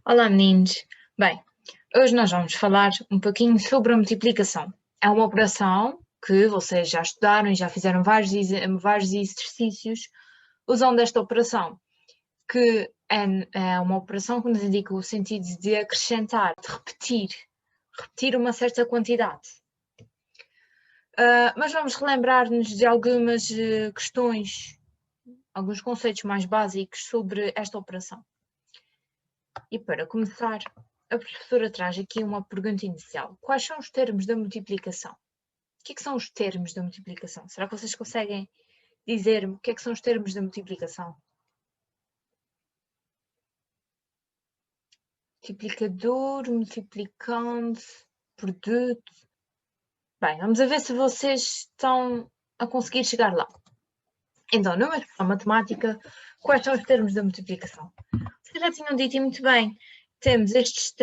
Olá, meninos. Bem, hoje nós vamos falar um pouquinho sobre a multiplicação. É uma operação que vocês já estudaram e já fizeram vários exercícios usando esta operação, que é uma operação que nos indica o sentido de acrescentar, de repetir uma certa quantidade. Mas vamos relembrar-nos de algumas questões, alguns conceitos mais básicos sobre esta operação. E para começar, a professora traz aqui uma pergunta inicial. Quais são os termos da multiplicação? O que são os termos da multiplicação? Será que vocês conseguem dizer-me o que são os termos da multiplicação? Multiplicador, multiplicando, produto. Bem, vamos a ver se vocês estão a conseguir chegar lá. Então, numa expressão matemática, quais são os termos da multiplicação? Vocês já tinham dito muito bem. Temos estas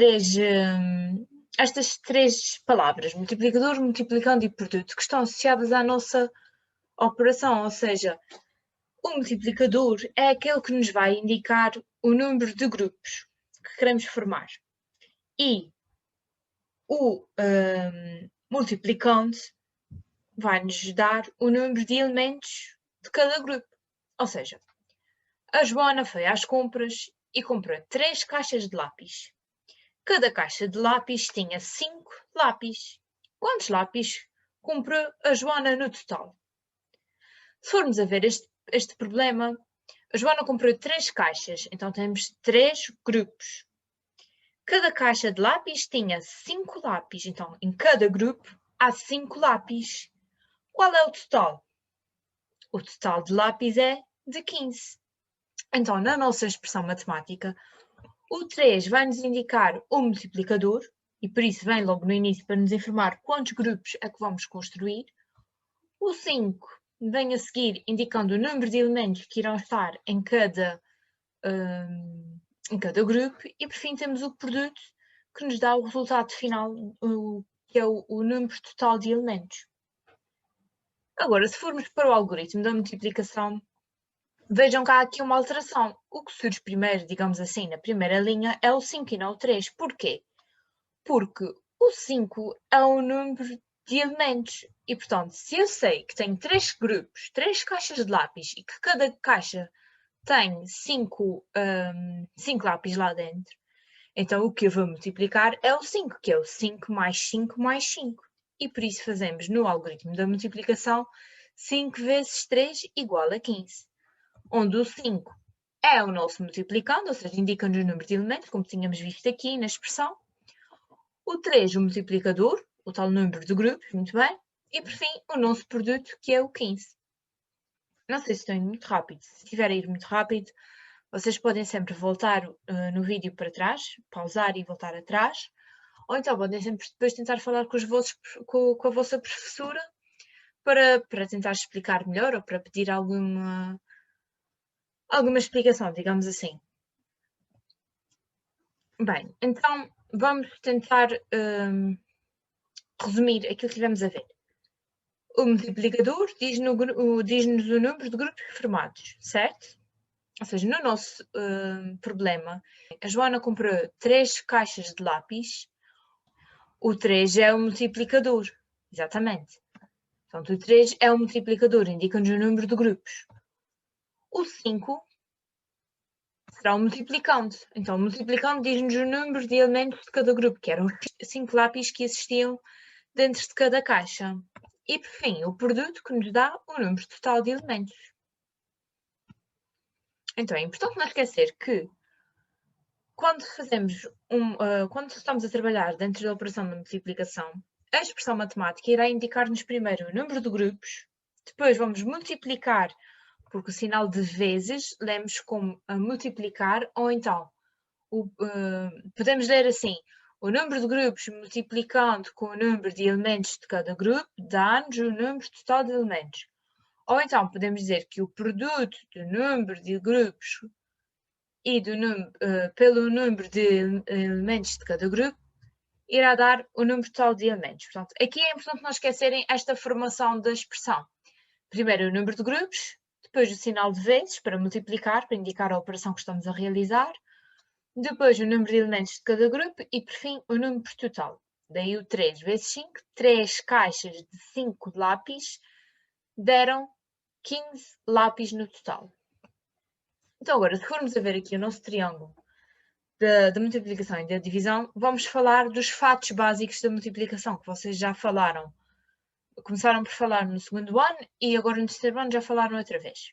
três palavras, multiplicador, multiplicando e produto, que estão associadas à nossa operação, ou seja, o multiplicador é aquele que nos vai indicar o número de grupos que queremos formar. E o multiplicando vai-nos dar o número de elementos de cada grupo. Ou seja, a Joana foi às compras e comprou 3 caixas de lápis. Cada caixa de lápis tinha 5 lápis. Quantos lápis comprou a Joana no total? Se formos a ver este problema, a Joana comprou 3 caixas, então temos 3 grupos. Cada caixa de lápis tinha 5 lápis, então em cada grupo há 5 lápis. Qual é o total? O total de lápis é de 15. Então, na nossa expressão matemática, o 3 vai nos indicar o multiplicador, e por isso vem logo no início para nos informar quantos grupos é que vamos construir. O 5 vem a seguir indicando o número de elementos que irão estar em cada grupo. E por fim temos o produto, que nos dá o resultado final, que é o número total de elementos. Agora, se formos para o algoritmo da multiplicação, vejam que há aqui uma alteração. O que surge primeiro, digamos assim, na primeira linha, é o 5 e não o 3. Porquê? Porque o 5 é o número de elementos. E, portanto, se eu sei que tenho 3 grupos, 3 caixas de lápis, e que cada caixa tem 5 lápis lá dentro, então o que eu vou multiplicar é o 5, que é o 5 mais 5 mais 5. E por isso fazemos no algoritmo da multiplicação 5 vezes 3 igual a 15. Onde o 5 é o nosso multiplicando, ou seja, indica-nos o número de elementos, como tínhamos visto aqui na expressão. O 3, o multiplicador, o tal número de grupos, muito bem. E por fim, o nosso produto, que é o 15. Não sei se estou indo muito rápido. Se estiver a ir muito rápido, vocês podem sempre voltar no vídeo para trás, pausar e voltar atrás. Ou então podem sempre depois tentar falar com a vossa professora para tentar explicar melhor ou para pedir alguma explicação, digamos assim. Bem, então vamos tentar resumir aquilo que tivemos a ver. O multiplicador diz-nos o número de grupos formados, certo? Ou seja, no nosso problema, a Joana comprou 3 caixas de lápis. O 3 é o multiplicador, exatamente. Portanto, o 3 é o multiplicador, indica-nos o número de grupos. O 5 será o multiplicando. Então, o multiplicando diz-nos o número de elementos de cada grupo, que eram 5 lápis que existiam dentro de cada caixa. E, por fim, o produto que nos dá o número total de elementos. Então, é importante não esquecer que quando estamos a trabalhar dentro da operação de multiplicação, a expressão matemática irá indicar-nos primeiro o número de grupos, depois vamos multiplicar, porque o sinal de vezes lemos como a multiplicar, ou então podemos ler assim: o número de grupos multiplicando com o número de elementos de cada grupo dá-nos o número total de elementos. Ou então podemos dizer que o produto do número de grupos e pelo número de elementos de cada grupo irá dar o número total de elementos. Portanto, aqui é importante não esquecerem esta formação da expressão. Primeiro o número de grupos, depois o sinal de vezes para multiplicar, para indicar a operação que estamos a realizar, depois o número de elementos de cada grupo e, por fim, o número total. Daí o 3 vezes 5, 3 caixas de 5 lápis deram 15 lápis no total. Então agora, se formos a ver aqui o nosso triângulo da multiplicação e da divisão, vamos falar dos fatos básicos da multiplicação, que vocês já falaram. Começaram por falar no segundo ano e agora no terceiro ano já falaram outra vez.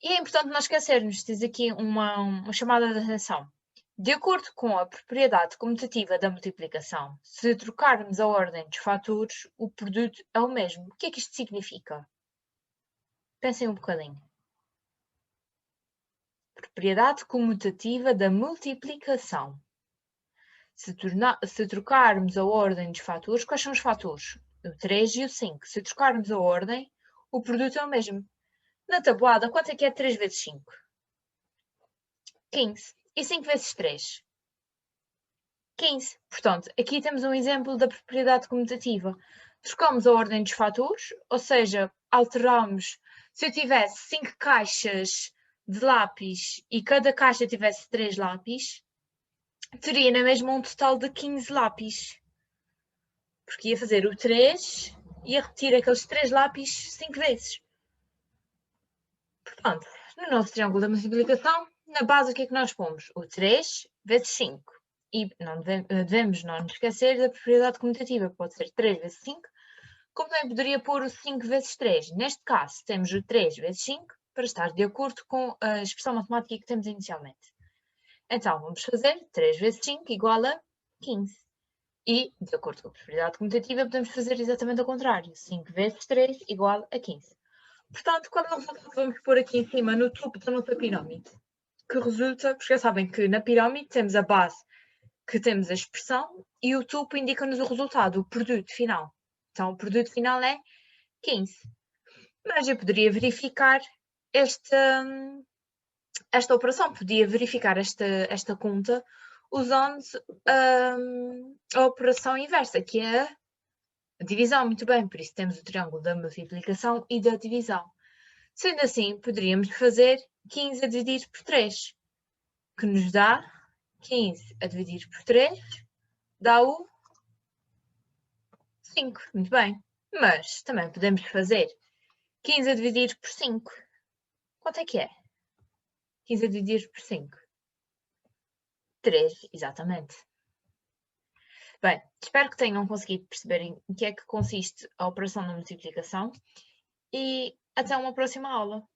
E é importante não esquecermos, diz aqui uma chamada de atenção. De acordo com a propriedade comutativa da multiplicação, se trocarmos a ordem dos fatores, o produto é o mesmo. O que é que isto significa? Pensem um bocadinho. Propriedade comutativa da multiplicação. Se trocarmos a ordem dos fatores, quais são os fatores? O 3 e o 5. Se trocarmos a ordem, o produto é o mesmo. Na tabuada, quanto é que é 3 vezes 5? 15. E 5 vezes 3? 15. Portanto, aqui temos um exemplo da propriedade comutativa. Trocamos a ordem dos fatores, ou seja, alteramos. Se eu tivesse 5 caixas de lápis e cada caixa tivesse 3 lápis, teria na mesma um total de 15 lápis. Porque ia fazer o 3 e ia repetir aqueles 3 lápis 5 vezes. Portanto, no nosso triângulo da multiplicação, na base o que é que nós pomos? O 3 vezes 5. E não devemos não nos esquecer da propriedade comutativa. Pode ser 3 vezes 5, como também poderia pôr o 5 vezes 3. Neste caso, temos o 3 vezes 5 para estar de acordo com a expressão matemática que temos inicialmente. Então, vamos fazer 3 vezes 5 igual a 15. E, de acordo com a propriedade comutativa, podemos fazer exatamente ao contrário. 5 vezes 3 igual a 15. Portanto, qual é o resultado que vamos pôr aqui em cima, no topo da nossa pirâmide? Que resulta, porque já sabem que na pirâmide temos a base, que temos a expressão, e o topo indica-nos o resultado, o produto final. Então, o produto final é 15. Mas eu poderia verificar esta operação, podia verificar esta conta usando a operação inversa, que é a divisão. Muito bem, por isso temos o triângulo da multiplicação e da divisão. Sendo assim, poderíamos fazer 15 a dividir por 3, que nos dá 15 a dividir por 3, dá o 5. Muito bem. Mas também podemos fazer 15 a dividir por 5. Quanto é que é? 15 a dividir por 5. 3, exatamente. Bem, espero que tenham conseguido perceber em que é que consiste a operação da multiplicação e até uma próxima aula.